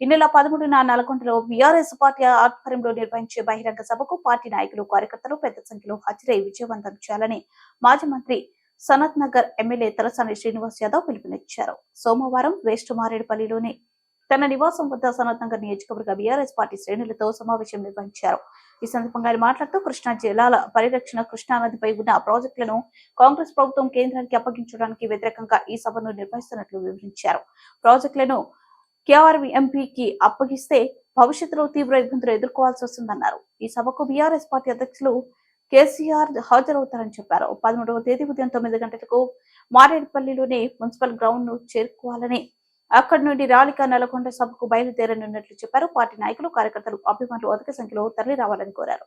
ఈ నెల 13న నల్గొండలో బీఆర్ఎస్ పార్టీ ఆధ్వర్యంలో నిర్వహించే బహిరంగ సభకు పార్టీ నాయకులు కార్యకర్తలు పెద్ద సంఖ్యలో హాజరై విజయవంతం చేయాలని మాజీ మంత్రి సనత్ నగర్ ఎమ్మెల్యే తలసాని శ్రీనివాస్ యాదవ్ పిలుపునిచ్చారు. సోమవారం వెస్ట్ మారేడుపల్లిలోని తన నివాసం వద్ద సనత్ నగర్ నియోజకవర్గ బీఆర్ఎస్ పార్టీ శ్రేణులతో సమావేశం నిర్వహించారు. ఈ సందర్భంగా ఆయన మాట్లాడుతూ కృష్ణా జలాల పరిరక్షణ, కృష్ణా నదిపై ఉన్న ప్రాజెక్టులను కాంగ్రెస్ ప్రభుత్వం కేంద్రానికి అప్పగించడానికి వ్యతిరేకంగా ఈ సభను నిర్వహిస్తున్నట్లు వివరించారు. ప్రాజెక్టులను కేఆర్ఎంపీకి అప్పగిస్తే భవిష్యత్తులో తీవ్ర ఇబ్బందులు ఎదుర్కోవాల్సి వస్తుందన్నారు. ఈ సభకు బీఆర్ఎస్ పార్టీ అధ్యక్షులు కేసీఆర్ హాజరవుతారని చెప్పారు. 13వ తేదీ ఉదయం 9 గంటలకు మారేడుపల్లిలోని మున్సిపల్ గ్రౌండ్ ను చేరుకోవాలని, అక్కడి నుండి ర్యాలీగా నల్గొండ సభకు బయలుదేరనున్నట్లు చెప్పారు. పార్టీ నాయకులు, కార్యకర్తలు, అభిమానులు అధిక సంఖ్యలో తరలి రావాలని కోరారు.